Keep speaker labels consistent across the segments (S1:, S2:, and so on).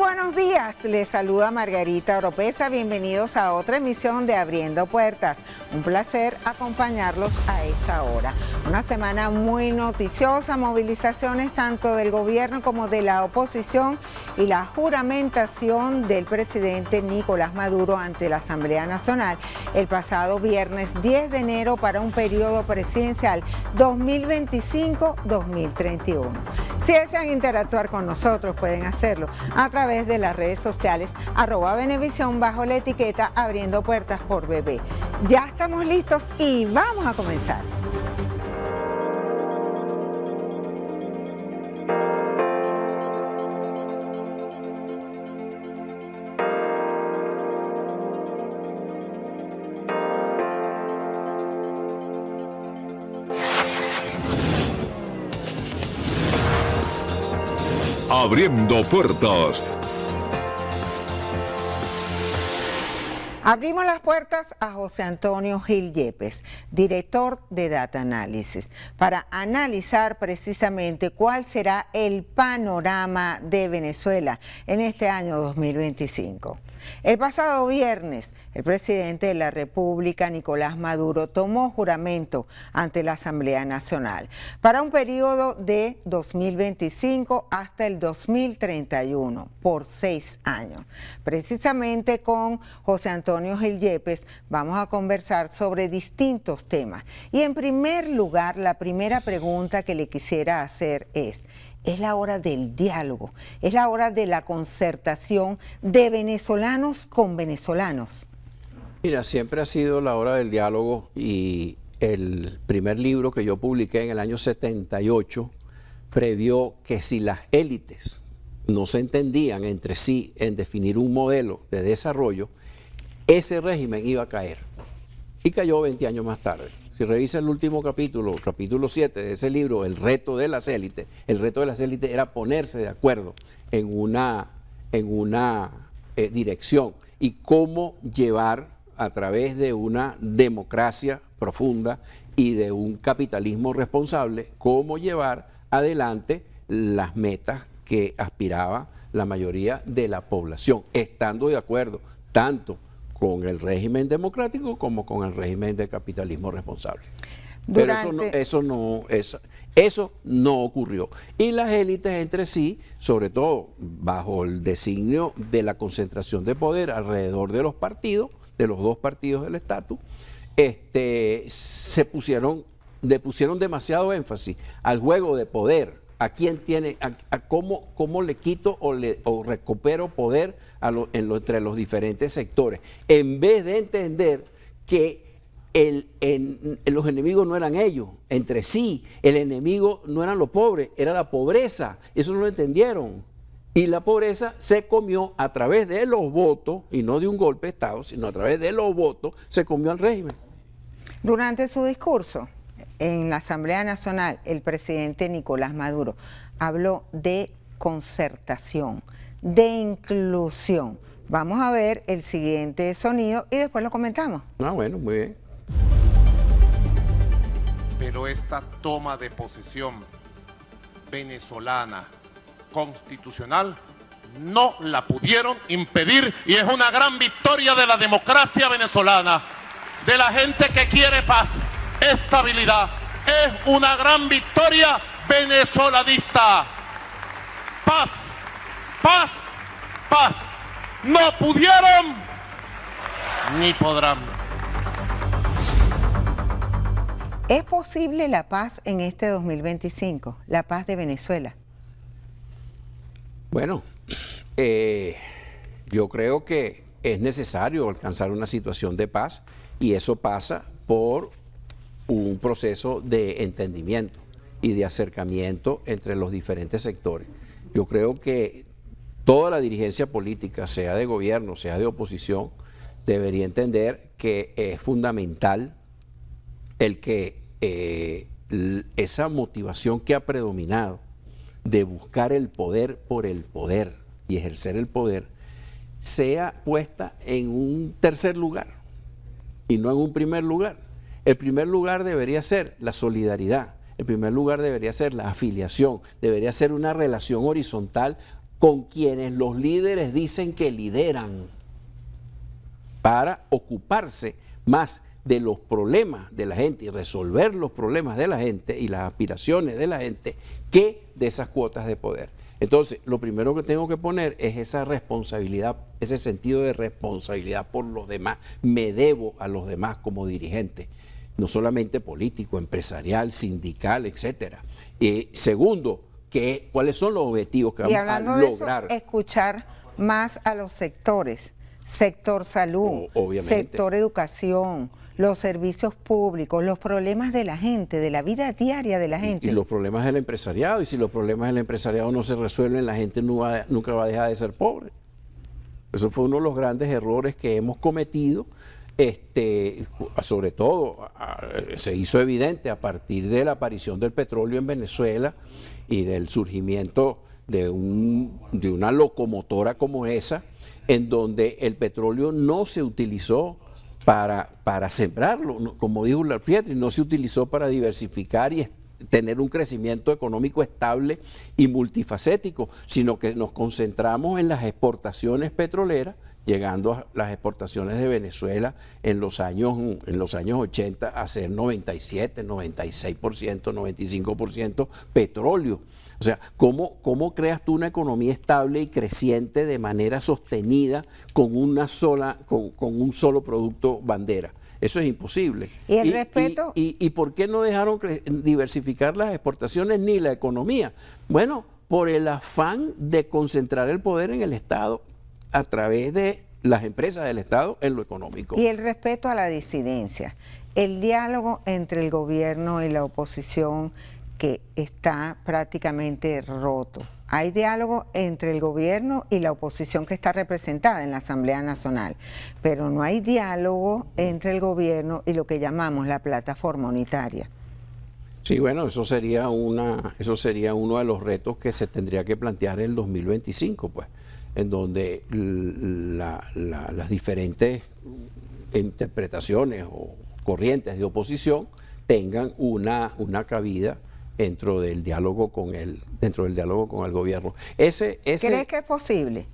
S1: buenos días, les saluda Margarita Oropesa, bienvenidos a otra emisión de Abriendo Puertas. Un placer acompañarlos a esta hora. Una semana muy noticiosa, movilizaciones tanto del gobierno como de la oposición y la juramentación del presidente Nicolás Maduro ante la Asamblea Nacional el pasado viernes 10 de enero para un periodo presidencial 2025-2031. Si desean interactuar con nosotros, pueden hacerlo a través de las redes sociales @Venevisión bajo la etiqueta Abriendo Puertas por BB. Ya estamos listos y vamos a comenzar.
S2: Abriendo Puertas.
S1: Abrimos las puertas a José Antonio Gil Yepes, director de Data Analysis, para analizar precisamente cuál será el panorama de Venezuela en este año 2025. El pasado viernes, el presidente de la República, Nicolás Maduro, tomó juramento ante la Asamblea Nacional para un periodo de 2025 hasta el 2031, por 6 años. Precisamente con José Antonio Gil Yepes vamos a conversar sobre distintos temas. Y en primer lugar, la primera pregunta que le quisiera hacer es la hora del diálogo, es la hora de la concertación de venezolanos con venezolanos.
S3: Mira, siempre ha sido la hora del diálogo y el primer libro que yo publiqué en el año 78 previó que si las élites no se entendían entre sí en definir un modelo de desarrollo, ese régimen iba a caer. Y cayó 20 años más tarde. Si revisa el último capítulo 7 de ese libro, el reto de las élites era ponerse de acuerdo en una dirección y cómo llevar a través de una democracia profunda y de un capitalismo responsable, cómo llevar adelante las metas que aspiraba la mayoría de la población, estando de acuerdo tanto con el régimen democrático como con el régimen de capitalismo responsable. Pero eso no ocurrió. Y las élites entre sí, sobre todo bajo el designio de la concentración de poder alrededor de los partidos, de los dos partidos del estatus, le pusieron demasiado énfasis al juego de poder. A quién tiene, a cómo le quito o recupero poder entre los diferentes sectores, en vez de entender que los enemigos no eran ellos, entre sí, el enemigo no eran los pobres, era la pobreza, eso no lo entendieron. Y la pobreza se comió a través de los votos, y no de un golpe de Estado, sino a través de los votos, se comió al régimen.
S1: Durante su discurso en la Asamblea Nacional, el presidente Nicolás Maduro habló de concertación, de inclusión. Vamos a ver el siguiente sonido y después lo comentamos.
S3: Bueno, muy bien.
S4: Pero esta toma de posesión venezolana constitucional no la pudieron impedir y es una gran victoria de la democracia venezolana, de la gente que quiere paz, estabilidad. Es una gran victoria venezolanista. Paz, paz, paz. No pudieron ni podrán.
S1: ¿Es posible la paz en este 2025? La paz de Venezuela.
S3: Bueno, yo creo que es necesario alcanzar una situación de paz y eso pasa por un proceso de entendimiento y de acercamiento entre los diferentes sectores. Yo creo que toda la dirigencia política, sea de gobierno, sea de oposición, debería entender que es fundamental el que esa motivación que ha predominado de buscar el poder por el poder y ejercer el poder sea puesta en un tercer lugar y no en un primer lugar. El primer lugar debería ser la solidaridad, el primer lugar debería ser la afiliación, debería ser una relación horizontal con quienes los líderes dicen que lideran, para ocuparse más de los problemas de la gente y resolver los problemas de la gente y las aspiraciones de la gente que de esas cuotas de poder. Entonces, lo primero que tengo que poner es esa responsabilidad, ese sentido de responsabilidad por los demás. Me debo a los demás como dirigente, no solamente político, empresarial, sindical, etcétera. Segundo, ¿cuáles son los objetivos que vamos a lograr?
S1: Eso, escuchar más a los sectores, sector salud, sector educación, los servicios públicos, los problemas de la gente, de la vida diaria de la gente.
S3: Y los problemas del empresariado, y si los problemas del empresariado no se resuelven, la gente nunca va a dejar de ser pobre. Eso fue uno de los grandes errores que hemos cometido, sobre todo se hizo evidente a partir de la aparición del petróleo en Venezuela y del surgimiento de una locomotora como esa, en donde el petróleo no se utilizó para sembrarlo, como dijo Pietri, no se utilizó para diversificar y tener un crecimiento económico estable y multifacético, sino que nos concentramos en las exportaciones petroleras, llegando a las exportaciones de Venezuela en los años 80 a ser 97, 96%, 95% petróleo. O sea, ¿cómo creas tú una economía estable y creciente de manera sostenida con un solo producto bandera? Eso es imposible.
S1: ¿Y el respeto?
S3: ¿Y por qué no dejaron diversificar las exportaciones ni la economía? Bueno, por el afán de concentrar el poder en el Estado a través de las empresas del Estado en lo económico.
S1: Y el respeto a la disidencia, el diálogo entre el gobierno y la oposición, que está prácticamente roto. Hay diálogo entre el gobierno y la oposición que está representada en la Asamblea Nacional, pero no hay diálogo entre el gobierno y lo que llamamos la plataforma unitaria.
S3: Sí, bueno, eso sería uno de los retos que se tendría que plantear en el 2025, pues, en donde las diferentes interpretaciones o corrientes de oposición tengan una cabida dentro del diálogo con el gobierno. ¿Crees
S1: que es posible?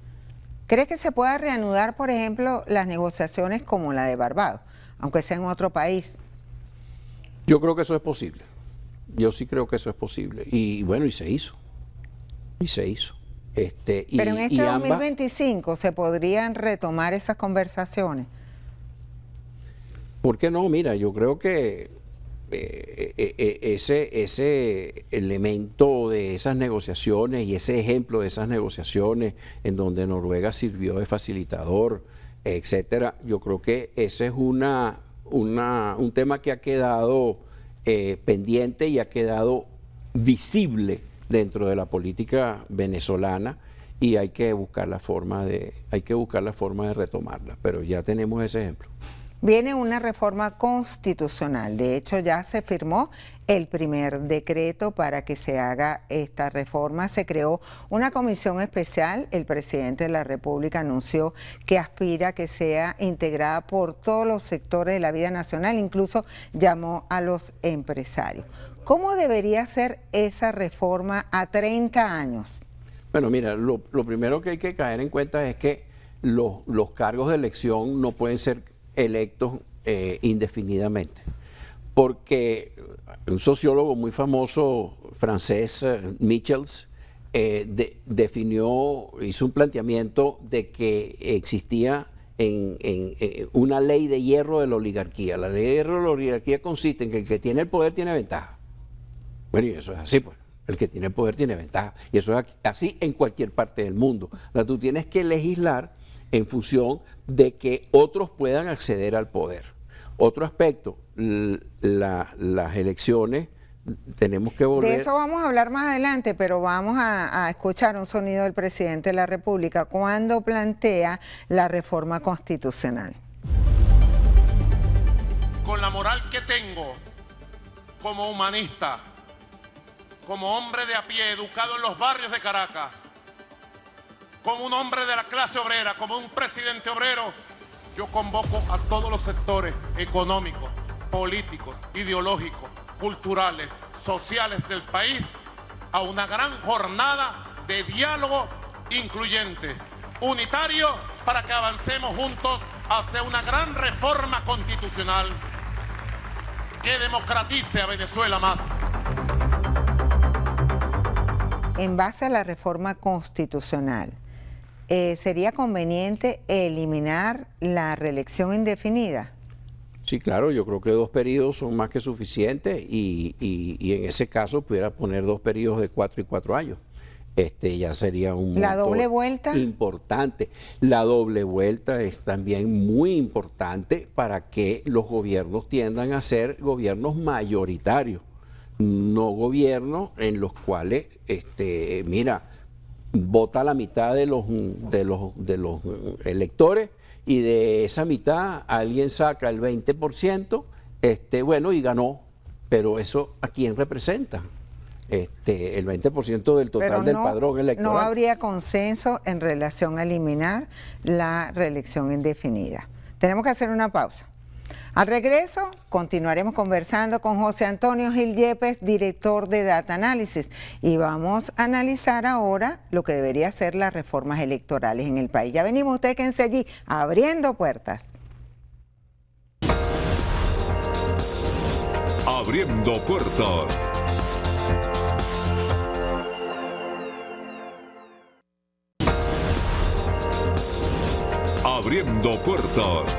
S1: ¿Crees que se pueda reanudar, por ejemplo, las negociaciones como la de Barbados, aunque sea en otro país?
S3: Yo creo que eso es posible. Yo sí creo que eso es posible. Y bueno, y se hizo.
S1: Pero en este 2025 se podrían retomar esas conversaciones.
S3: ¿Por qué no? Mira, yo creo que ese elemento de esas negociaciones y ese ejemplo de esas negociaciones en donde Noruega sirvió de facilitador, etcétera, yo creo que ese es un tema que ha quedado pendiente y ha quedado visible dentro de la política venezolana, y hay que buscar la forma de retomarla, pero ya tenemos ese ejemplo.
S1: Viene una reforma constitucional. De hecho, ya se firmó el primer decreto para que se haga esta reforma. Se creó una comisión especial. El presidente de la República anunció que aspira a que sea integrada por todos los sectores de la vida nacional. Incluso llamó a los empresarios. ¿Cómo debería ser esa reforma a 30 años?
S3: Bueno, mira, lo primero que hay que caer en cuenta es que los cargos de elección no pueden ser electos indefinidamente, porque un sociólogo muy famoso francés, Michels, hizo un planteamiento de que existía una ley de hierro de la oligarquía. La ley de hierro de la oligarquía consiste en que el que tiene el poder tiene ventaja. Bueno, y eso es así, pues. El que tiene el poder tiene ventaja. Y eso es así en cualquier parte del mundo. Ahora, tú tienes que legislar en función de que otros puedan acceder al poder. Otro aspecto, las elecciones, tenemos que volver...
S1: De eso vamos a hablar más adelante, pero vamos a escuchar un sonido del presidente de la República cuando plantea la reforma constitucional.
S4: Con la moral que tengo como humanista, como hombre de a pie, educado en los barrios de Caracas, como un hombre de la clase obrera, como un presidente obrero, yo convoco a todos los sectores económicos, políticos, ideológicos, culturales, sociales del país a una gran jornada de diálogo incluyente, unitario, para que avancemos juntos hacia una gran reforma constitucional que democratice a Venezuela más.
S1: En base a la reforma constitucional, ¿sería conveniente eliminar la reelección indefinida?
S3: Sí, claro, yo creo que 2 periodos son más que suficientes y en ese caso pudiera poner 2 periodos de 4 y 4 años. Ya sería un
S1: ¿La
S3: monto
S1: doble vuelta?
S3: importante. La doble vuelta es también muy importante para que los gobiernos tiendan a ser gobiernos mayoritarios, no gobiernos en los cuales, mira, vota la mitad de los electores y de esa mitad alguien saca el 20%, bueno, y ganó, pero eso ¿a quién representa? El 20% del total del padrón electoral.
S1: No habría consenso en relación a eliminar la reelección indefinida. Tenemos que hacer una pausa. Al regreso, continuaremos conversando con José Antonio Gil Yepes, director de Data Analysis, y vamos a analizar ahora lo que debería ser las reformas electorales en el país. Ya venimos, ustedes quédense allí, abriendo puertas.
S2: Abriendo puertas. Abriendo puertas.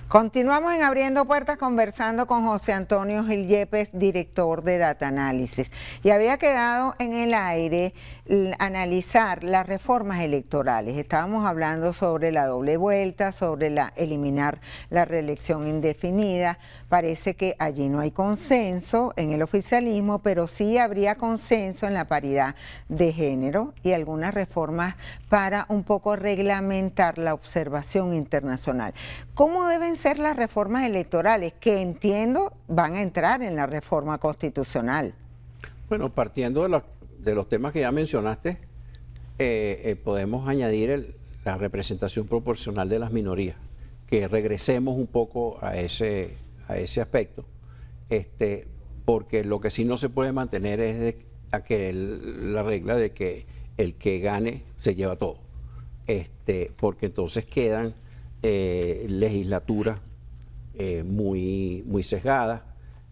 S1: Continuamos en Abriendo Puertas conversando con José Antonio Gil Yepes, director de Data Analysis. Y había quedado en el aire analizar las reformas electorales. Estábamos hablando sobre la doble vuelta, sobre eliminar la reelección indefinida. Parece que allí no hay consenso en el oficialismo, pero sí habría consenso en la paridad de género y algunas reformas para un poco reglamentar la observación internacional. ¿Cómo deben ser las reformas electorales que entiendo van a entrar en la reforma constitucional?
S3: Bueno, partiendo de los temas que ya mencionaste, podemos añadir la representación proporcional de las minorías, que regresemos un poco a ese aspecto, porque lo que sí no se puede mantener es la regla de que el que gane se lleva todo, porque entonces quedan legislaturas muy sesgadas,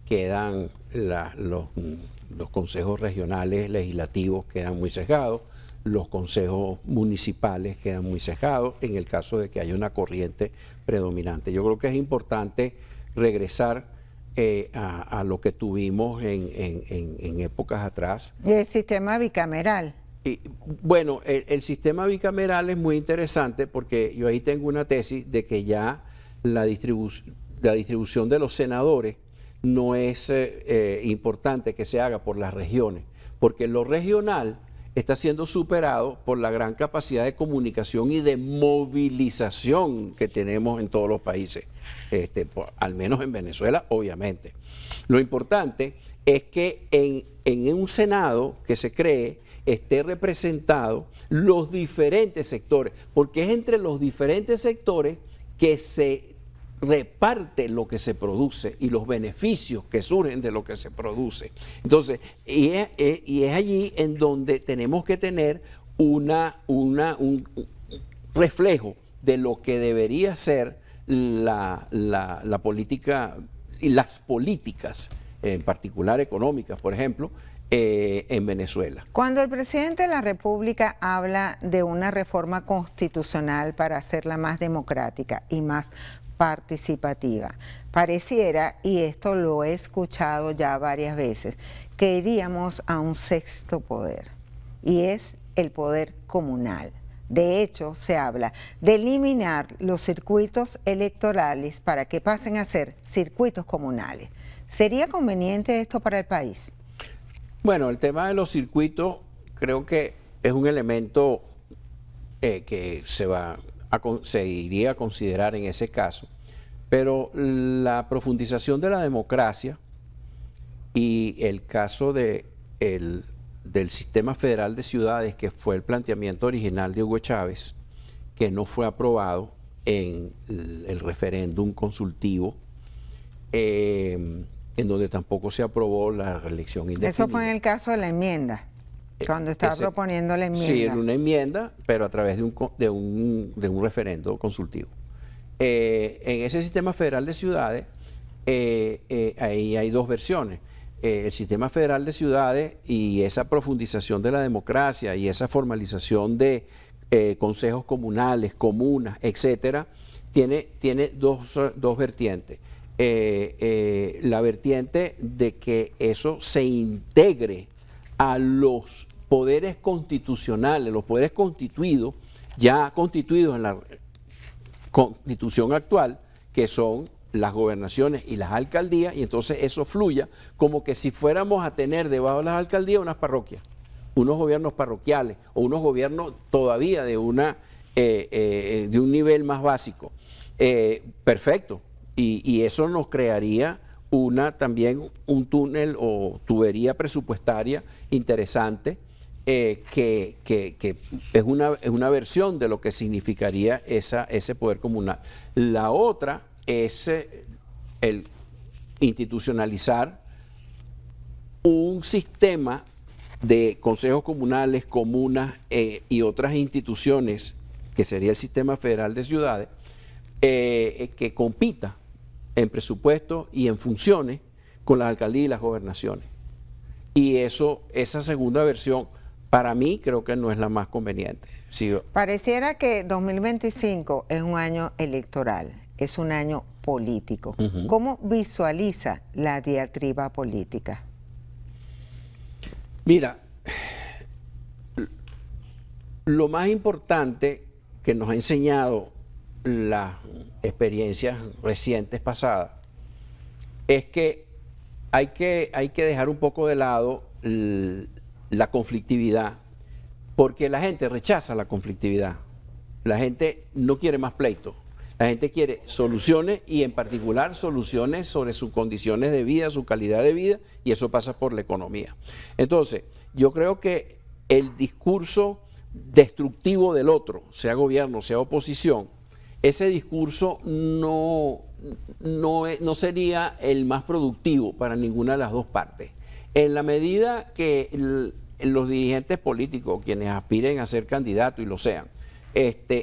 S3: quedan los consejos regionales legislativos quedan muy sesgados, los consejos municipales quedan muy sesgados en el caso de que haya una corriente predominante. Yo creo que es importante regresar a lo que tuvimos en épocas atrás.
S1: ¿Y el sistema bicameral?
S3: Bueno, el sistema bicameral es muy interesante porque yo ahí tengo una tesis de que ya la distribución de los senadores no es importante que se haga por las regiones, porque lo regional está siendo superado por la gran capacidad de comunicación y de movilización que tenemos en todos los países, al menos en Venezuela, obviamente. Lo importante es que en un Senado que se cree esté representado los diferentes sectores, porque es entre los diferentes sectores que se reparte lo que se produce y los beneficios que surgen de lo que se produce. Entonces, y es allí en donde tenemos que tener un reflejo de lo que debería ser la política y las políticas, en particular económicas, por ejemplo, en Venezuela.
S1: Cuando el presidente de la República habla de una reforma constitucional para hacerla más democrática y más participativa, pareciera, y esto lo he escuchado ya varias veces, que iríamos a un sexto poder, y es el poder comunal. De hecho, se habla de eliminar los circuitos electorales para que pasen a ser circuitos comunales. ¿Sería conveniente esto para el país?
S3: Bueno, el tema de los circuitos creo que es un elemento que se iría a considerar en ese caso, pero la profundización de la democracia y el caso del sistema federal de ciudades, que fue el planteamiento original de Hugo Chávez, que no fue aprobado en el referéndum consultivo, en donde tampoco se aprobó la reelección indefinida.
S1: Eso fue en el caso de la enmienda, cuando estaba proponiendo la enmienda.
S3: Sí, en una enmienda, pero a través de un referendo consultivo. En ese sistema federal de ciudades, ahí hay dos versiones. El sistema federal de ciudades y esa profundización de la democracia y esa formalización de consejos comunales, comunas, etcétera, tiene dos vertientes. La vertiente de que eso se integre a los poderes constitucionales, los poderes constituidos, ya constituidos en la Constitución actual, que son las gobernaciones y las alcaldías, y entonces eso fluya como que si fuéramos a tener debajo de las alcaldías unas parroquias, unos gobiernos parroquiales o unos gobiernos todavía de un nivel más básico. Perfecto, y eso nos crearía también un túnel o tubería presupuestaria interesante, que es una versión de lo que significaría ese poder comunal. La otra es el institucionalizar un sistema de consejos comunales, comunas y otras instituciones, que sería el sistema federal de ciudades, que compita en presupuesto y en funciones con las alcaldías y las gobernaciones. Y esa segunda versión, para mí, creo que no es la más conveniente. Sí.
S1: Pareciera que 2025 es un año electoral, es un año político. ¿Cómo visualiza la diatriba política?
S3: Mira, lo más importante que nos ha enseñado las experiencias recientes pasadas es que hay que dejar un poco de lado la conflictividad, porque la gente rechaza la conflictividad. La gente no quiere más pleito. La gente quiere soluciones, y en particular soluciones sobre sus condiciones de vida, su calidad de vida, y eso pasa por la economía. Entonces, yo creo que el discurso destructivo del otro, sea gobierno, sea oposición, ese discurso no sería el más productivo para ninguna de las dos partes. En la medida que los dirigentes políticos, quienes aspiren a ser candidatos y lo sean,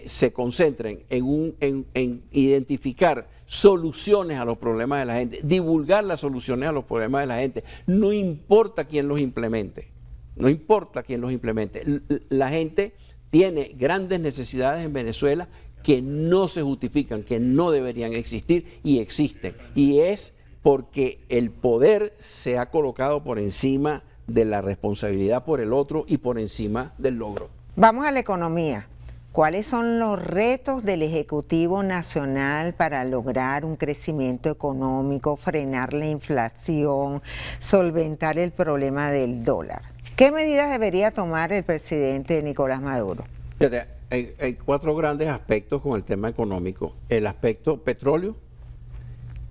S3: se concentren en identificar soluciones a los problemas de la gente, divulgar las soluciones a los problemas de la gente, no importa quién los implemente, no importa quién los implemente. La gente tiene grandes necesidades en Venezuela que no se justifican, que no deberían existir, y existen. Y es porque el poder se ha colocado por encima de la responsabilidad por el otro y por encima del logro.
S1: Vamos a la economía. ¿Cuáles son los retos del Ejecutivo Nacional para lograr un crecimiento económico, frenar la inflación, solventar el problema del dólar? ¿Qué medidas debería tomar el presidente Nicolás Maduro?
S3: Fíjate, hay cuatro grandes aspectos con el tema económico. El aspecto petróleo,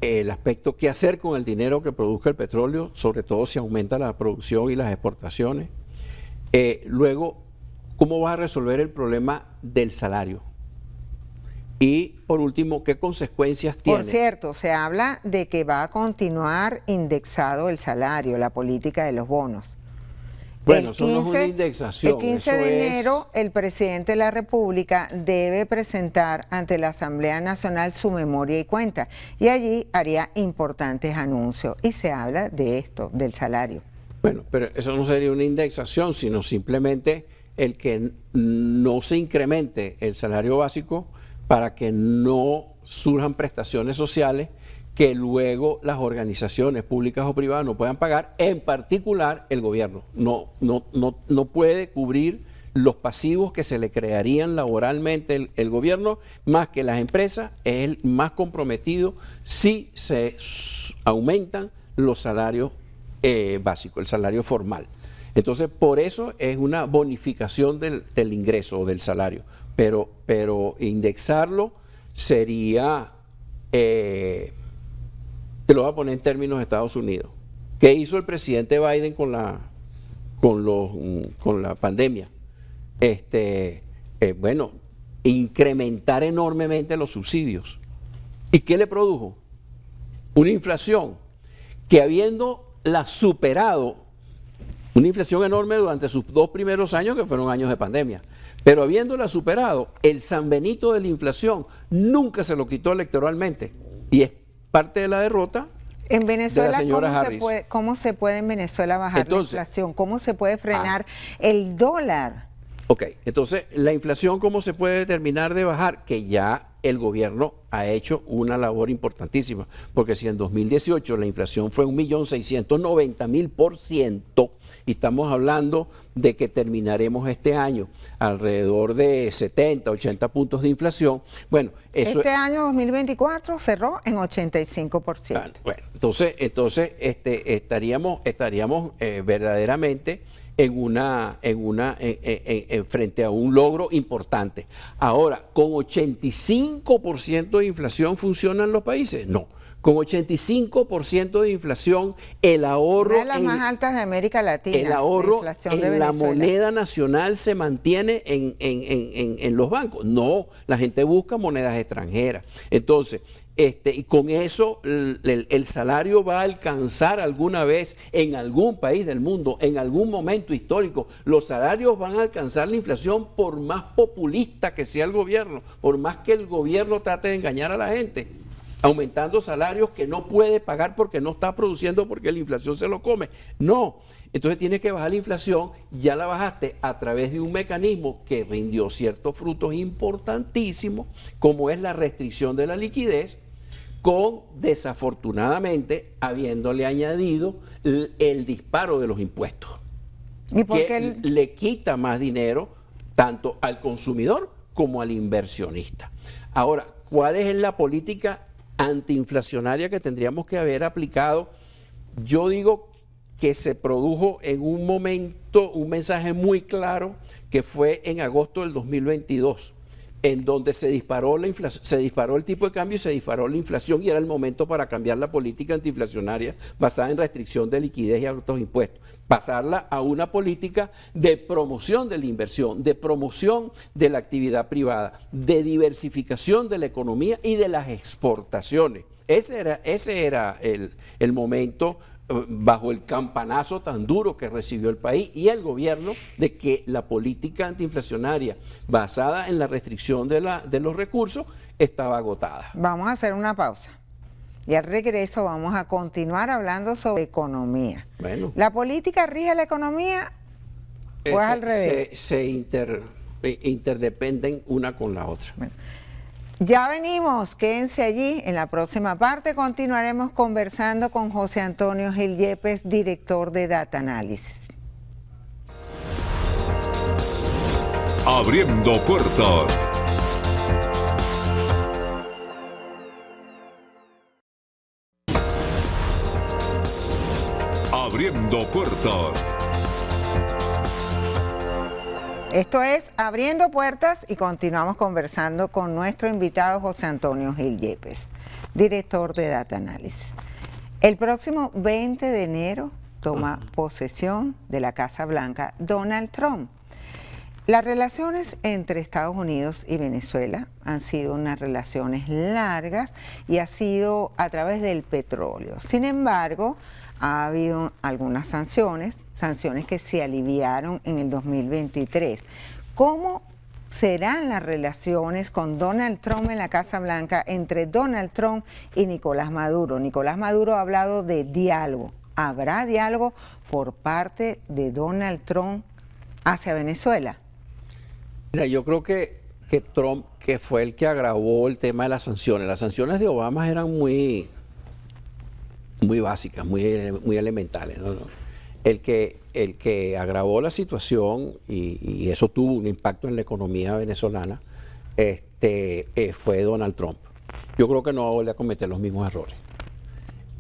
S3: el aspecto qué hacer con el dinero que produzca el petróleo, sobre todo si aumenta la producción y las exportaciones. Luego, ¿cómo vas a resolver el problema del salario? Y por último, ¿qué consecuencias tiene?
S1: Por cierto, se habla de que va a continuar indexado el salario, la política de los bonos.
S3: Bueno, eso no es una indexación.
S1: El 15 de enero, el presidente de la República debe presentar ante la Asamblea Nacional su memoria y cuenta, y allí haría importantes anuncios, y se habla de esto, del salario.
S3: Bueno, pero eso no sería una indexación, sino simplemente el que no se incremente el salario básico para que no surjan prestaciones sociales que luego las organizaciones públicas o privadas no puedan pagar, en particular el gobierno. No puede cubrir los pasivos que se le crearían laboralmente el gobierno, más que las empresas. Es el más comprometido si se aumentan los salarios básicos, el salario formal. Entonces, por eso es una bonificación del ingreso o del salario, pero indexarlo sería... te lo voy a poner en términos de Estados Unidos. ¿Qué hizo el presidente Biden con la pandemia? Bueno, incrementar enormemente los subsidios. ¿Y qué le produjo? Una inflación que habiéndola superado, una inflación enorme durante sus 2 primeros años, que fueron años de pandemia, pero habiéndola superado, el San Benito de la inflación nunca se lo quitó electoralmente, y es parte de la derrota.
S1: En Venezuela,
S3: señora
S1: ¿cómo se puede en Venezuela bajar la inflación? ¿Cómo se puede frenar el dólar?
S3: Ok, entonces, la inflación, ¿cómo se puede terminar de bajar? Que ya el gobierno ha hecho una labor importantísima, porque si en 2018 la inflación fue 1.690.000%, y estamos hablando de que terminaremos este año alrededor de 70, 80 puntos de inflación, bueno, eso...
S1: Este año 2024 cerró en 85%.
S3: Bueno, entonces estaríamos verdaderamente frente a un logro importante. Ahora, ¿con 85% de inflación funcionan los países? No. Con 85% de inflación, el ahorro...
S1: Una de las más altas de América Latina.
S3: El ahorro en la moneda nacional se mantiene en los bancos. No, la gente busca monedas extranjeras. Entonces, y con eso el salario va a alcanzar alguna vez en algún país del mundo, en algún momento histórico, los salarios van a alcanzar la inflación por más populista que sea el gobierno, por más que el gobierno trate de engañar a la gente, aumentando salarios que no puede pagar porque no está produciendo, porque la inflación se lo come. No, entonces tienes que bajar la inflación, ya la bajaste a través de un mecanismo que rindió ciertos frutos importantísimos, como es la restricción de la liquidez, con, desafortunadamente, habiéndole añadido el disparo de los impuestos.
S1: ¿Y por
S3: que
S1: qué
S3: le quita más dinero tanto al consumidor como al inversionista? Ahora, ¿cuál es la política antiinflacionaria que tendríamos que haber aplicado? Yo digo que se produjo en un momento un mensaje muy claro, que fue en agosto del 2022, en donde se disparó la inflación, se disparó el tipo de cambio y se disparó la inflación, y era el momento para cambiar la política antiinflacionaria basada en restricción de liquidez y altos impuestos, pasarla a una política de promoción de la inversión, de promoción de la actividad privada, de diversificación de la economía y de las exportaciones. Ese era el momento, bajo el campanazo tan duro que recibió el país y el gobierno, de que la política antiinflacionaria basada en la restricción de los recursos estaba agotada.
S1: Vamos a hacer una pausa y al regreso vamos a continuar hablando sobre economía.
S3: Bueno,
S1: ¿La política rige la economía o es al revés?
S3: Se interdependen una con la otra.
S1: Bueno, ya venimos, quédense allí. En la próxima parte continuaremos conversando con José Antonio Gil Yepes, director de Data Analysis.
S2: Abriendo puertas. Abriendo puertas.
S1: Esto es Abriendo Puertas y continuamos conversando con nuestro invitado José Antonio Gil Yepes, director de Data Analysis. El próximo 20 de enero toma posesión de la Casa Blanca Donald Trump. Las relaciones entre Estados Unidos y Venezuela han sido unas relaciones largas y ha sido a través del petróleo. Sin embargo, ha habido algunas sanciones que se aliviaron en el 2023. ¿Cómo serán las relaciones con Donald Trump en la Casa Blanca entre Donald Trump y Nicolás Maduro? Nicolás Maduro ha hablado de diálogo. ¿Habrá diálogo por parte de Donald Trump hacia Venezuela?
S3: Mira, yo creo que Trump, que fue el que agravó el tema de las sanciones de Obama eran muy básicas, muy elementales, ¿no? El que agravó la situación y eso tuvo un impacto en la economía venezolana, fue Donald Trump. Yo creo que no va a volver a cometer los mismos errores.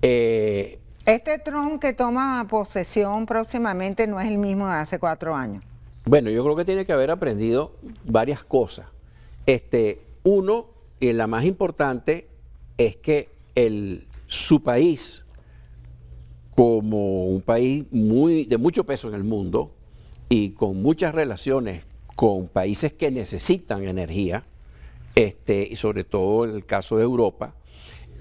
S1: Este Trump que toma posesión próximamente no es el mismo de hace 4 años.
S3: Bueno, yo creo que tiene que haber aprendido varias cosas. Uno, y la más importante, es que su país, como un país de mucho peso en el mundo y con muchas relaciones con países que necesitan energía, y sobre todo en el caso de Europa,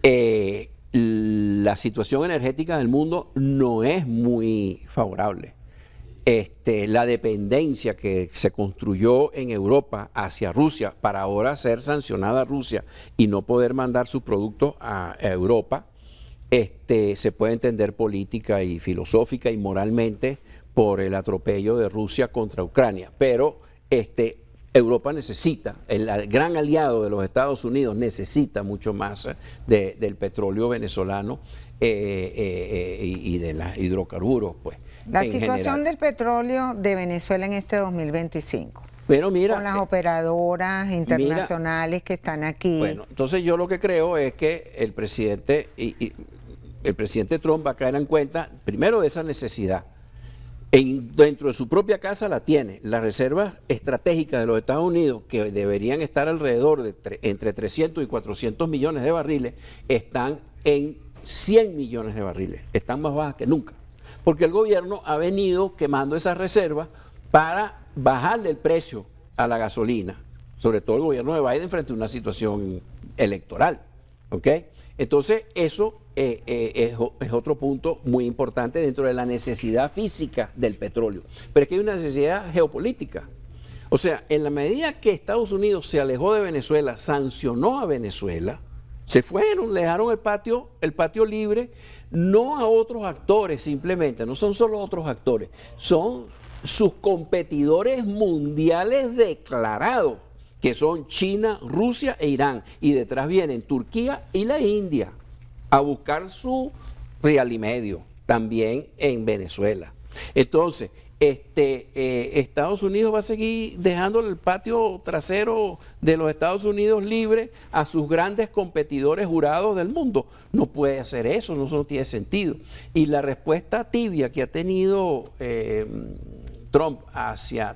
S3: el la situación energética del mundo no es muy favorable. La dependencia que se construyó en Europa hacia Rusia para ahora ser sancionada Rusia y no poder mandar sus productos a Europa, se puede entender política y filosófica y moralmente por el atropello de Rusia contra Ucrania. Pero Europa necesita, el gran aliado de los Estados Unidos necesita mucho más del petróleo venezolano y de los hidrocarburos, pues.
S1: La situación del petróleo de Venezuela en este 2025.
S3: Pero mira,
S1: con las operadoras internacionales que están aquí.
S3: Bueno, entonces yo lo que creo es que el presidente el presidente Trump va a caer en cuenta primero de esa necesidad. Dentro de su propia casa la tiene. Las reservas estratégicas de los Estados Unidos, que deberían estar alrededor de entre 300 y 400 millones de barriles, están en 100 millones de barriles. Están más bajas que nunca. Porque el gobierno ha venido quemando esas reservas para bajarle el precio a la gasolina, sobre todo el gobierno de Biden frente a una situación electoral. ¿Ok? Entonces, eso es otro punto muy importante dentro de la necesidad física del petróleo. Pero es que hay una necesidad geopolítica. O sea, en la medida que Estados Unidos se alejó de Venezuela, sancionó a Venezuela, se fueron, le dejaron el patio libre, no a otros actores simplemente, no son solo otros actores, son sus competidores mundiales declarados, que son China, Rusia e Irán, y detrás vienen Turquía y la India a buscar su real y medio, también en Venezuela. Entonces, Estados Unidos va a seguir dejándole el patio trasero de los Estados Unidos libre a sus grandes competidores jurados del mundo. No puede hacer eso, no tiene sentido. Y la respuesta tibia que ha tenido Trump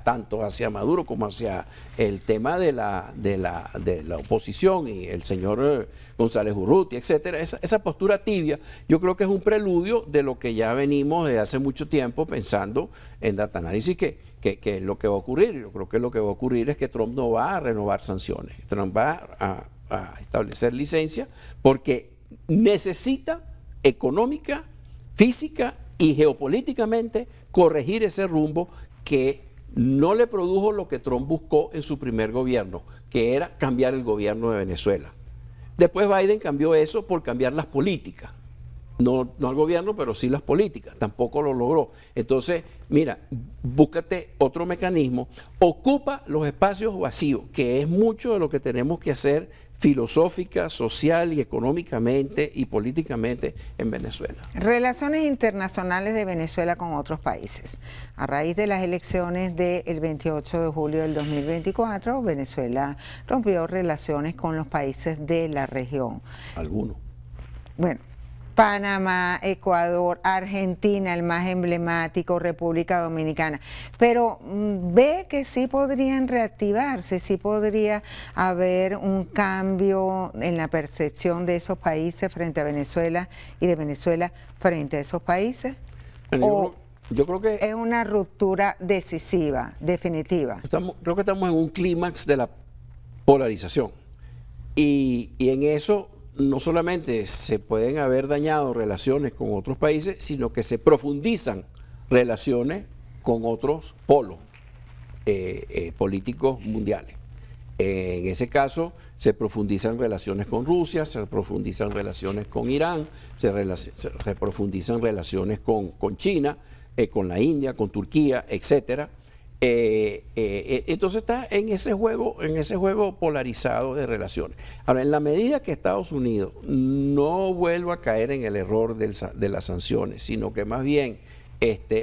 S3: tanto hacia Maduro como hacia el tema de la oposición y el señor González Urrutia, etcétera, esa postura tibia, yo creo que es un preludio de lo que ya venimos desde hace mucho tiempo pensando en data análisis que es lo que va a ocurrir. Yo creo que lo que va a ocurrir es que Trump no va a renovar sanciones, Trump va a establecer licencia porque necesita económica, física y geopolíticamente corregir ese rumbo que no le produjo lo que Trump buscó en su primer gobierno, que era cambiar el gobierno de Venezuela. Después Biden cambió eso por cambiar las políticas. No al gobierno, pero sí las políticas. Tampoco lo logró. Entonces, mira, búscate otro mecanismo. Ocupa los espacios vacíos, que es mucho de lo que tenemos que hacer filosófica, social y económicamente y políticamente en Venezuela.
S1: Relaciones internacionales de Venezuela con otros países. A raíz de las elecciones del 28 de julio del 2024, Venezuela rompió relaciones con los países de la región.
S3: Algunos.
S1: Bueno, Panamá, Ecuador, Argentina, el más emblemático, República Dominicana. Pero ve que sí podrían reactivarse, sí podría haber un cambio en la percepción de esos países frente a Venezuela y de Venezuela frente a esos países.
S3: Bueno, yo creo que
S1: es una ruptura decisiva, definitiva.
S3: Creo que estamos en un clímax de la polarización. Y en eso no solamente se pueden haber dañado relaciones con otros países, sino que se profundizan relaciones con otros polos políticos mundiales. En ese caso, se profundizan relaciones con Rusia, se profundizan relaciones con Irán, se profundizan relaciones con China, con la India, con Turquía, etcétera. Entonces está en ese juego polarizado de relaciones. Ahora, en la medida que Estados Unidos no vuelva a caer en el error de las sanciones, sino que más bien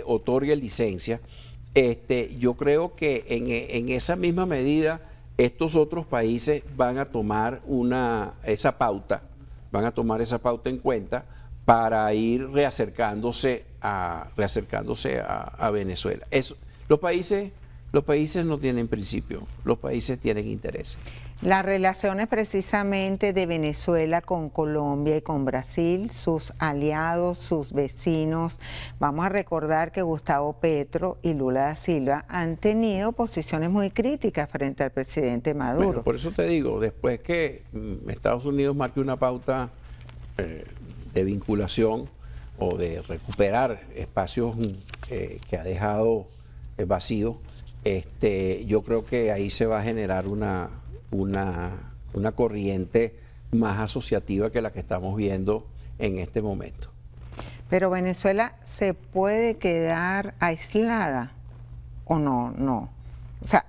S3: otorgue licencia, yo creo que en esa misma medida estos otros países van a tomar esa pauta en cuenta para ir reacercándose a Venezuela. Los países no tienen principio, los países tienen intereses.
S1: Las relaciones precisamente de Venezuela con Colombia y con Brasil, sus aliados, sus vecinos. Vamos a recordar que Gustavo Petro y Lula da Silva han tenido posiciones muy críticas frente al presidente Maduro.
S3: Bueno, por eso te digo, después que Estados Unidos marque una pauta vinculación o de recuperar espacios que ha dejado vacíos, yo creo que ahí se va a generar una corriente más asociativa que la que estamos viendo en este momento.
S1: Pero Venezuela se puede quedar aislada o no, no. O sea,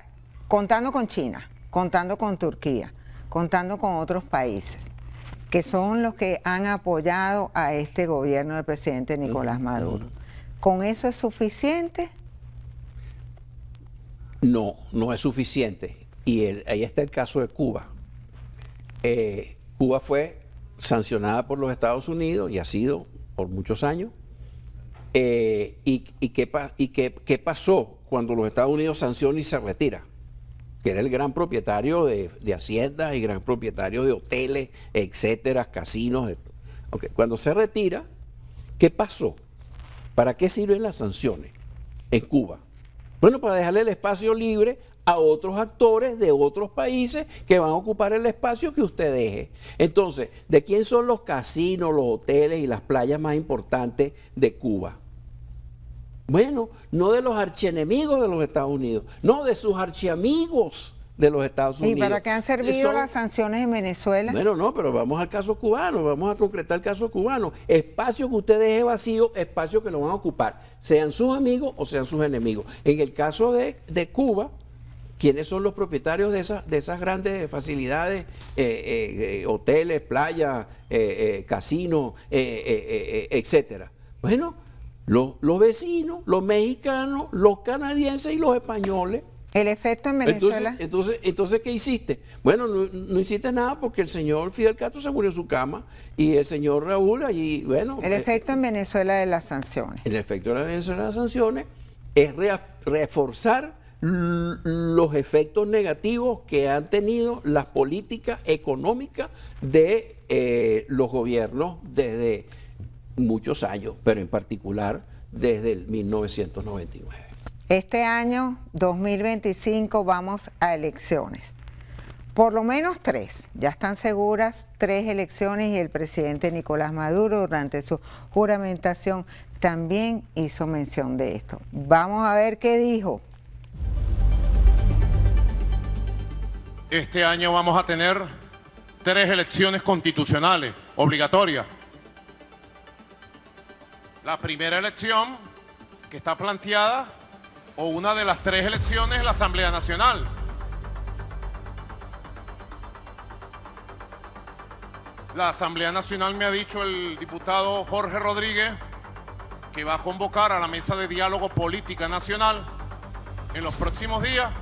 S1: contando con China, contando con Turquía, contando con otros países, que son los que han apoyado a este gobierno del presidente Nicolás Maduro. ¿Con eso es suficiente?
S3: No, no es suficiente. Y ahí está el caso de Cuba. Cuba fue sancionada por los Estados Unidos y ha sido por muchos años. ¿Qué pasó cuando los Estados Unidos sanciona y se retira? Que era el gran propietario de haciendas y gran propietario de hoteles, etcétera, casinos. Okay. Cuando se retira, ¿qué pasó? ¿Para qué sirven las sanciones en Cuba? Bueno, para dejarle el espacio libre a otros actores de otros países que van a ocupar el espacio que usted deje. Entonces, ¿de quién son los casinos, los hoteles y las playas más importantes de Cuba? Bueno, no de los archienemigos de los Estados Unidos, no de sus archiamigos de los Estados Unidos.
S1: ¿Y para qué han servido las sanciones en Venezuela?
S3: Bueno, no, pero vamos al caso cubano, vamos a concretar el caso cubano. Espacio que usted deje vacío, espacio que lo van a ocupar, sean sus amigos o sean sus enemigos. En el caso de Cuba, ¿quiénes son los propietarios de esas grandes facilidades, hoteles, playas, casinos, etcétera? Bueno, los vecinos, los mexicanos, los canadienses y los españoles.
S1: ¿El efecto en Venezuela?
S3: Entonces ¿qué hiciste? Bueno, no hiciste nada porque el señor Fidel Castro se murió en su cama y el señor Raúl allí, bueno.
S1: El efecto en Venezuela de las sanciones.
S3: El efecto de Venezuela de las sanciones es reforzar los efectos negativos que han tenido las políticas económicas de los gobiernos desde muchos años, pero en particular desde el 1999.
S1: Este año 2025 vamos a elecciones. Por lo menos 3, ya están seguras 3 elecciones y el presidente Nicolás Maduro durante su juramentación también hizo mención de esto. Vamos a ver qué dijo.
S4: Este año vamos a tener 3 elecciones constitucionales obligatorias. La primera elección que está planteada, o una de las 3 elecciones, es la Asamblea Nacional. La Asamblea Nacional, me ha dicho el diputado Jorge Rodríguez, que va a convocar a la Mesa de Diálogo Política Nacional en los próximos días,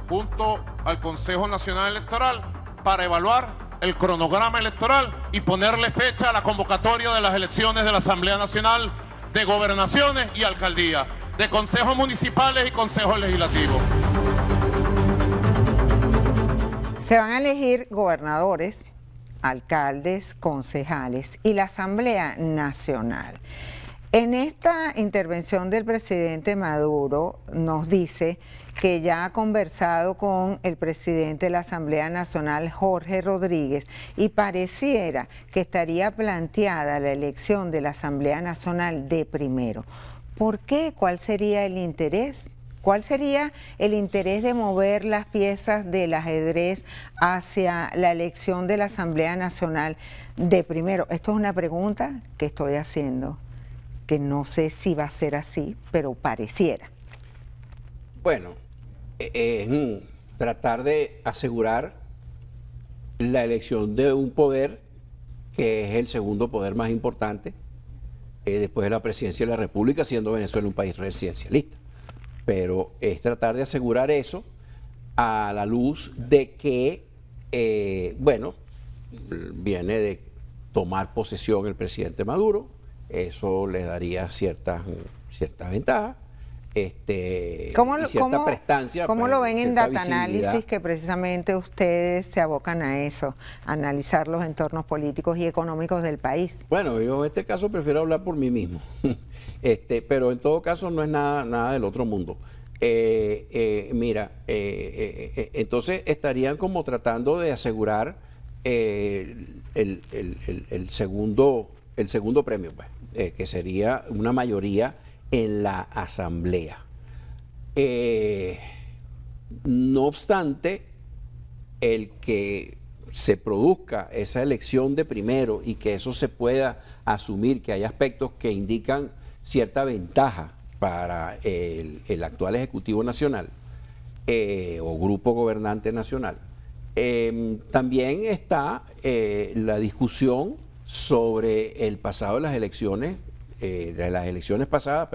S4: junto al Consejo Nacional Electoral, para evaluar el cronograma electoral y ponerle fecha a la convocatoria de las elecciones de la Asamblea Nacional, de gobernaciones y alcaldías, de consejos municipales y consejos legislativos.
S1: Se van a elegir gobernadores, alcaldes, concejales y la Asamblea Nacional. En esta intervención del presidente Maduro nos dice que ya ha conversado con el presidente de la Asamblea Nacional, Jorge Rodríguez, y pareciera que estaría planteada la elección de la Asamblea Nacional de primero. ¿Por qué? ¿Cuál sería el interés? ¿Cuál sería el interés de mover las piezas del ajedrez hacia la elección de la Asamblea Nacional de primero? Esto es una pregunta que estoy haciendo, que no sé si va a ser así, pero pareciera.
S3: Bueno, tratar de asegurar la elección de un poder que es el segundo poder más importante después de la presidencia de la República, siendo Venezuela un país presidencialista. Pero es tratar de asegurar eso a la luz de que, bueno, viene de tomar posesión el presidente Maduro, eso le daría ciertas ventajas. Cierta prestancia.
S1: ¿Cómo lo ven en
S3: cierta
S1: Data Análisis, que precisamente ustedes se abocan a eso, a analizar los entornos políticos y económicos del país?
S3: Bueno, yo en este caso prefiero hablar por mí mismo, pero en todo caso no es nada del otro mundo. Entonces estarían como tratando de asegurar el segundo el segundo premio, pues, que sería una mayoría en la Asamblea. No obstante, el que se produzca esa elección de primero y que eso se pueda asumir, que hay aspectos que indican cierta ventaja para el actual Ejecutivo Nacional o Grupo Gobernante Nacional, también está la discusión sobre el pasado de las elecciones pasadas,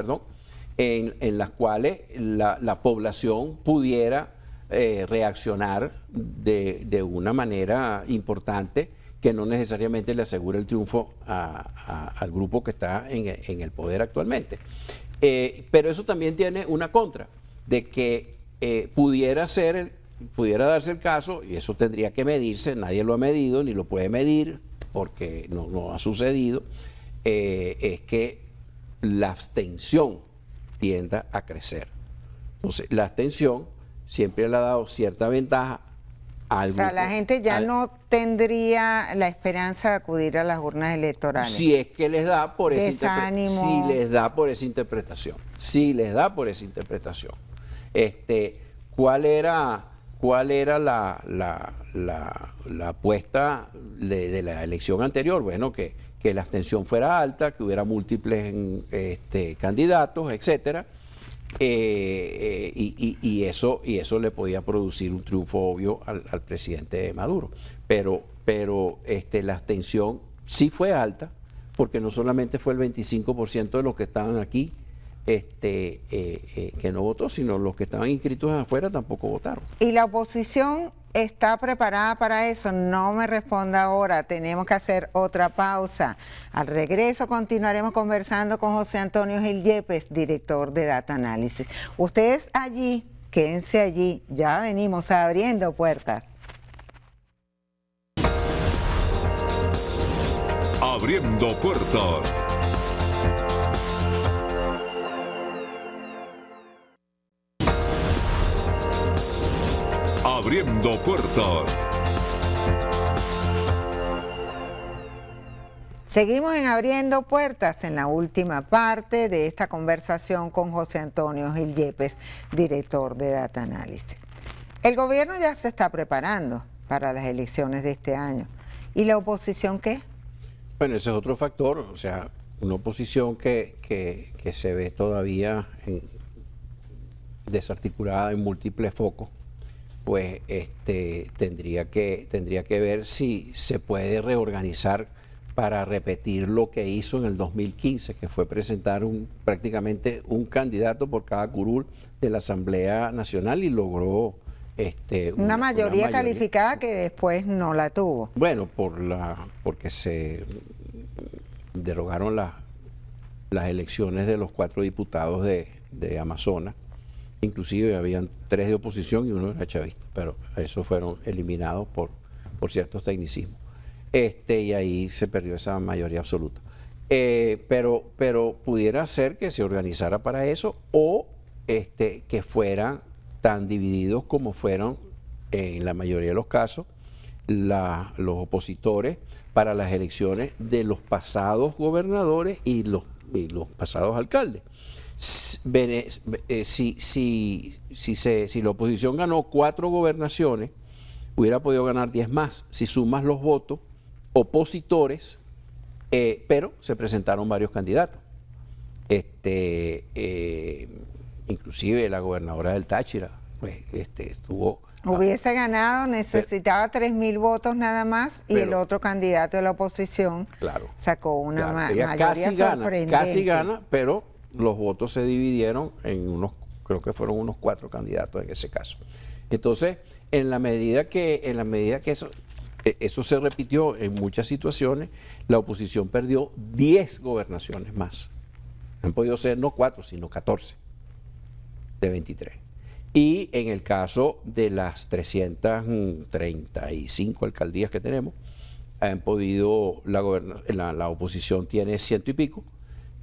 S3: en las cuales la población pudiera reaccionar de una manera importante que no necesariamente le asegura el triunfo al grupo que está en el poder actualmente. Pero eso también tiene una contra, de que pudiera darse el caso, y eso tendría que medirse, nadie lo ha medido ni lo puede medir porque no ha sucedido, es que la abstención tienda a crecer. Entonces, la abstención siempre le ha dado cierta ventaja al grupo.
S1: O sea, la gente ya no tendría la esperanza de acudir a las urnas electorales.
S3: Si es que les da por esa
S1: Desánimo.
S3: Si les da por esa interpretación. Si les da por esa interpretación. ¿Cuál era la apuesta de la elección anterior? Bueno, que la abstención fuera alta, que hubiera múltiples candidatos, etcétera. Y eso le podía producir un triunfo obvio al presidente Maduro. Pero la abstención sí fue alta, porque no solamente fue el 25% de los que estaban aquí que no votó, sino los que estaban inscritos afuera tampoco votaron.
S1: ¿Y la oposición está preparada para eso? No me responda ahora, tenemos que hacer otra pausa. Al regreso continuaremos conversando con José Antonio Gil Yepes, director de Data Analysis. Ustedes allí, quédense allí, ya venimos abriendo puertas.
S2: Abriendo puertas. Abriendo puertas.
S1: Seguimos en Abriendo Puertas, en la última parte de esta conversación con José Antonio Gil Yepes, director de Data Analysis. El gobierno ya se está preparando para las elecciones de este año. ¿Y la oposición qué?
S3: Bueno, ese es otro factor, o sea, una oposición que se ve todavía desarticulada en múltiples focos, pues tendría que ver si se puede reorganizar para repetir lo que hizo en el 2015, que fue presentar prácticamente un candidato por cada curul de la Asamblea Nacional y logró
S1: una mayoría calificada que después no la tuvo.
S3: Bueno, porque se derogaron las elecciones de los 4 diputados de Amazonas. Inclusive habían 3 de oposición y uno era chavista, pero esos fueron eliminados por ciertos tecnicismos. Y ahí se perdió esa mayoría absoluta. Pero pudiera ser que se organizara para eso o que fueran tan divididos como fueron en la mayoría de los casos los opositores para las elecciones de los pasados gobernadores y los pasados alcaldes. Si la oposición ganó 4 gobernaciones, hubiera podido ganar 10 más si sumas los votos opositores, pero se presentaron varios candidatos. Inclusive la gobernadora del Táchira, pues estuvo...
S1: Hubiese ganado, necesitaba 3.000 votos nada más y el otro candidato de la oposición sacó una mayoría sorprendente.
S3: Casi gana, pero los votos se dividieron en creo que fueron unos 4 candidatos en ese caso. Entonces, en la medida que eso se repitió en muchas situaciones, la oposición perdió 10 gobernaciones más. Han podido ser no 4, sino 14 de 23. Y en el caso de las 335 alcaldías que tenemos, han podido, la oposición tiene 100 y pico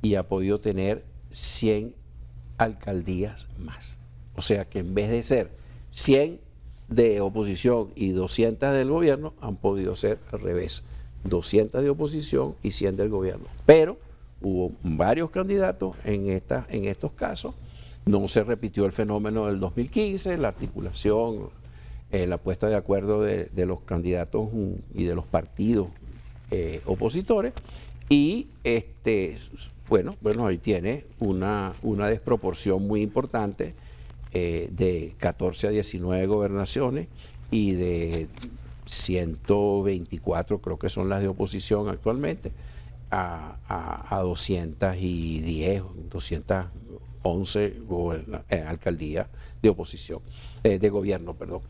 S3: y ha podido tener 100 alcaldías más. O sea que en vez de ser 100 de oposición y 200 del gobierno, han podido ser al revés, 200 de oposición y 100 del gobierno. Pero hubo varios candidatos en estos casos. No se repitió el fenómeno del 2015, la articulación, la puesta de acuerdo de los candidatos y de los partidos opositores. Y bueno, ahí tiene una desproporción muy importante de 14 a 19 gobernaciones y de 124, creo que son las de oposición actualmente, a 210, 211 alcaldías de oposición, de gobierno, perdón.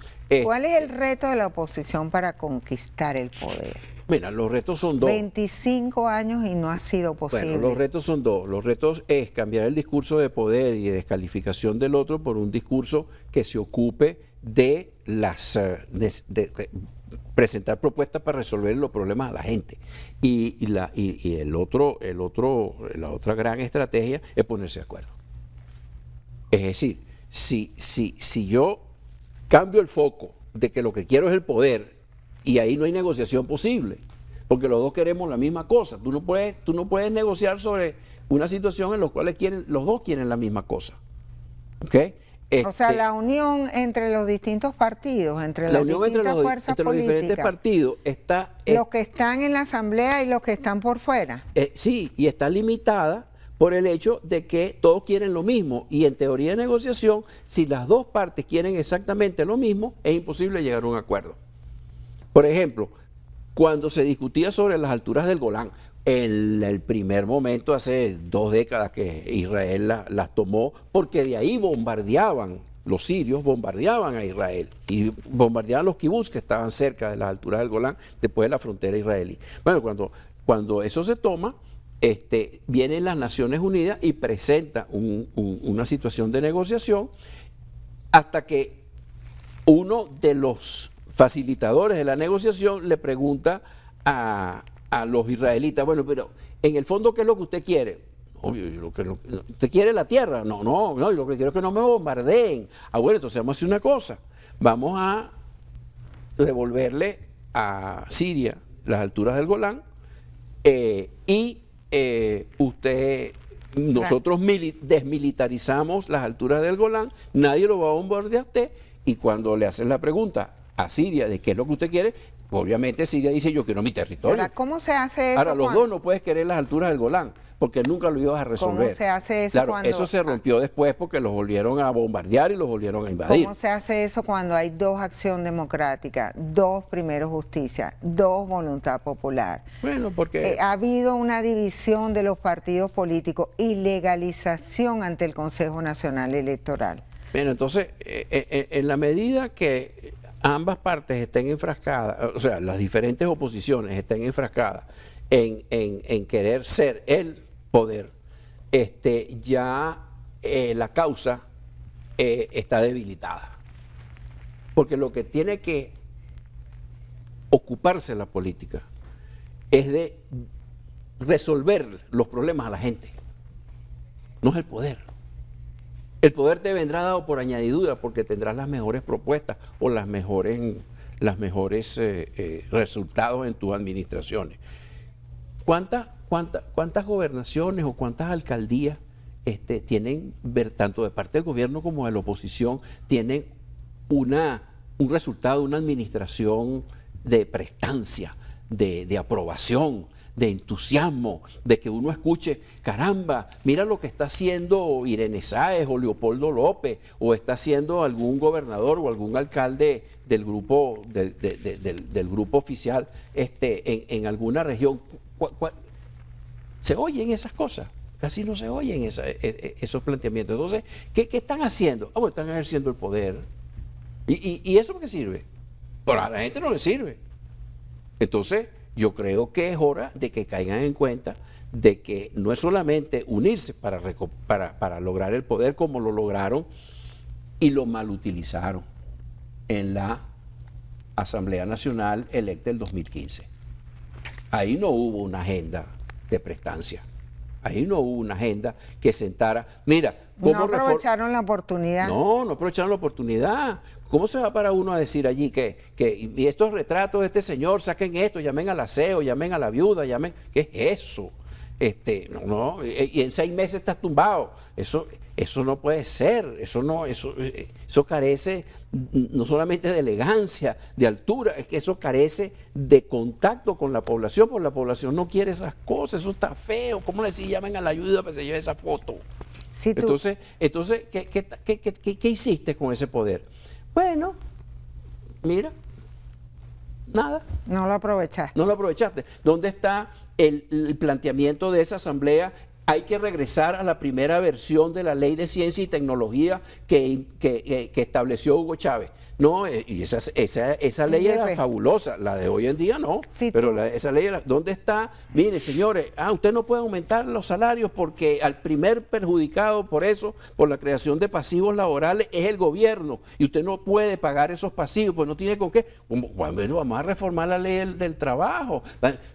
S1: ¿Cuál es el reto de la oposición para conquistar el poder?
S3: Mira, los retos son dos.
S1: 25 años y no ha sido posible.
S3: Bueno, los retos son dos. Los retos es cambiar el discurso de poder y de descalificación del otro por un discurso que se ocupe de presentar propuestas para resolver los problemas a la gente. Y la otra gran estrategia es ponerse de acuerdo. Es decir, si yo cambio el foco de que lo que quiero es el poder, y ahí no hay negociación posible, porque los dos queremos la misma cosa. Tú no puedes negociar sobre una situación en la cual los dos quieren la misma cosa. ¿Okay?
S1: O sea, la unión entre los distintos partidos, entre las distintas fuerzas políticas.
S3: Los diferentes partidos está...
S1: los que están en la asamblea y los que están por fuera.
S3: Sí, y está limitada por el hecho de que todos quieren lo mismo. Y en teoría de negociación, si las dos partes quieren exactamente lo mismo, es imposible llegar a un acuerdo. Por ejemplo, cuando se discutía sobre las alturas del Golán, en el primer momento, hace 2 décadas que Israel las tomó, porque de ahí bombardeaban, los sirios bombardeaban a Israel y bombardeaban los kibutz que estaban cerca de las alturas del Golán, después de la frontera israelí. Bueno, cuando eso se toma, vienen las Naciones Unidas y presenta una situación de negociación hasta que uno de los facilitadores de la negociación le pregunta a los israelitas, bueno, pero en el fondo, ¿qué es lo que usted quiere? Obvio, ¿usted quiere la tierra? No, yo lo que quiero es que no me bombardeen. Bueno, entonces vamos a hacer una cosa, vamos a devolverle a Siria las alturas del Golán y nosotros desmilitarizamos las alturas del Golán, nadie lo va a bombardear a usted, y cuando le hacen la pregunta a Siria de qué es lo que usted quiere, obviamente Siria dice, yo quiero mi territorio.
S1: Ahora, ¿cómo se hace eso?
S3: Ahora, los dos no puedes querer las alturas del Golán, porque nunca lo ibas a resolver.
S1: ¿Cómo se hace eso
S3: claro,
S1: cuando...?
S3: Eso se rompió después porque los volvieron a bombardear y los volvieron a invadir.
S1: ¿Cómo se hace eso cuando hay 2 acción democrática, 2 primero justicia, 2 voluntad popular?
S3: Bueno, porque...
S1: ha habido una división de los partidos políticos y legalización ante el Consejo Nacional Electoral.
S3: Bueno, entonces, en la medida que ambas partes estén enfrascadas, o sea, las diferentes oposiciones estén enfrascadas en querer ser el poder, ya la causa está debilitada. Porque lo que tiene que ocuparse la política es de resolver los problemas a la gente, no es el poder. El poder te vendrá dado por añadidura porque tendrás las mejores propuestas o las mejores resultados en tus administraciones. ¿Cuántas gobernaciones o cuántas alcaldías tienen, tanto de parte del gobierno como de la oposición, tienen un resultado, una administración de prestancia, de aprobación, de entusiasmo, de que uno escuche, caramba, mira lo que está haciendo Irene Sáez o Leopoldo López, o está haciendo algún gobernador o algún alcalde del grupo del grupo oficial en alguna región? ¿Se oyen esas cosas? Casi no se oyen esos planteamientos. Entonces, ¿qué están haciendo? Bueno, están ejerciendo el poder. ¿Y eso para qué sirve? Pero a la gente no le sirve. Entonces, yo creo que es hora de que caigan en cuenta de que no es solamente unirse para lograr el poder como lo lograron y lo malutilizaron en la Asamblea Nacional electa del 2015. Ahí no hubo una agenda de prestancia. Ahí no hubo una agenda que sentara, mira, ¿cómo
S1: no aprovecharon la oportunidad.
S3: No aprovecharon la oportunidad. ¿Cómo se va para uno a decir allí y estos retratos de este señor, saquen esto, llamen al aseo, llamen a la viuda, llamen? ¿Qué es eso? Y en 6 meses estás tumbado. Eso no puede ser, eso carece no solamente de elegancia, de altura, es que eso carece de contacto con la población, porque la población no quiere esas cosas, eso está feo. ¿Cómo le decís, llamen a la ayuda para que se lleve esa foto?
S1: Si tú...
S3: Entonces ¿qué hiciste con ese poder? Bueno, mira, nada.
S1: No lo aprovechaste.
S3: No lo aprovechaste. ¿Dónde está el planteamiento de esa asamblea? Hay que regresar a la primera versión de la Ley de Ciencia y Tecnología que estableció Hugo Chávez. No, y esa ley era fabulosa, la de hoy en día no,
S1: Sí,
S3: pero esa ley era, ¿dónde está? Mire, señores, usted no puede aumentar los salarios porque al primer perjudicado por eso, por la creación de pasivos laborales, es el gobierno, y usted no puede pagar esos pasivos, pues no tiene con qué. Bueno, vamos a reformar la ley del trabajo.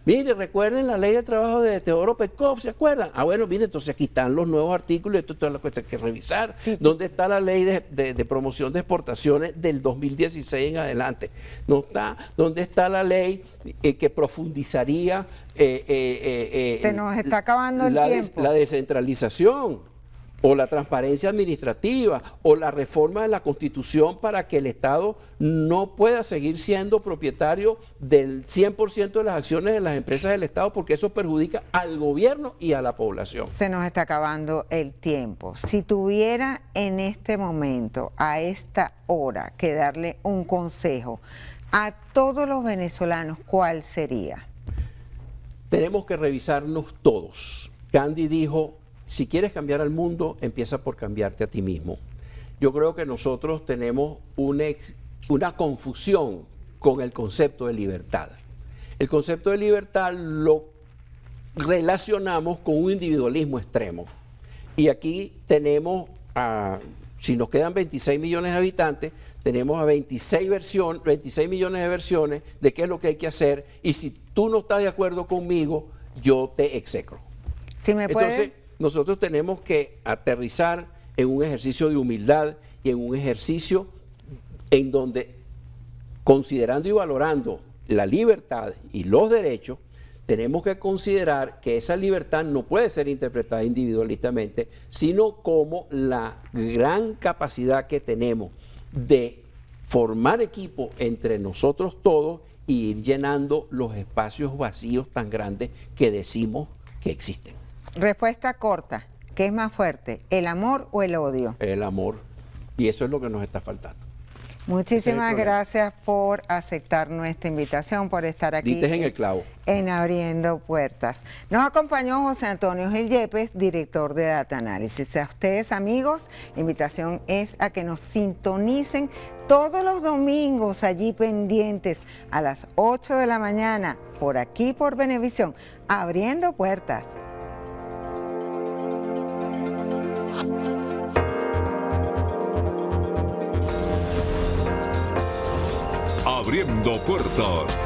S3: Mire, recuerden la ley del trabajo de Teodoro Petkov, ¿se acuerdan? Bueno, mire, entonces aquí están los nuevos artículos, esto es toda la cuestión que revisar.
S1: Sí.
S3: ¿Dónde está la ley de promoción de exportaciones del 2016 en adelante? No está. ¿Dónde está la ley que profundizaría?
S1: Se nos está acabando el tiempo.
S3: La descentralización, o la transparencia administrativa, o la reforma de la Constitución para que el Estado no pueda seguir siendo propietario del 100% de las acciones de las empresas del Estado, porque eso perjudica al gobierno y a la población.
S1: Se nos está acabando el tiempo. Si tuviera en este momento, a esta hora, que darle un consejo a todos los venezolanos, ¿cuál sería?
S3: Tenemos que revisarnos todos. Gandhi dijo: si quieres cambiar al mundo, empieza por cambiarte a ti mismo. Yo creo que nosotros tenemos una confusión con el concepto de libertad. El concepto de libertad lo relacionamos con un individualismo extremo. Y aquí tenemos, si nos quedan 26 millones de habitantes, tenemos a 26 millones de versiones de qué es lo que hay que hacer. Y si tú no estás de acuerdo conmigo, yo te execro.
S1: Si me puede...
S3: Entonces, nosotros tenemos que aterrizar en un ejercicio de humildad y en un ejercicio en donde, considerando y valorando la libertad y los derechos, tenemos que considerar que esa libertad no puede ser interpretada individualistamente, sino como la gran capacidad que tenemos de formar equipo entre nosotros todos y ir llenando los espacios vacíos tan grandes que decimos que existen.
S1: Respuesta corta. ¿Qué es más fuerte, el amor o el odio?
S3: El amor. Y eso es lo que nos está faltando.
S1: Muchísimas gracias por aceptar nuestra invitación, por estar aquí.
S3: Diste en el clavo.
S1: En Abriendo Puertas. Nos acompañó José Antonio Gil Yepes, director de Data Analysis. A ustedes, amigos, la invitación es a que nos sintonicen todos los domingos allí pendientes a las 8 de la mañana, por aquí por Venevisión, Abriendo Puertas.
S2: Abriendo Puertas.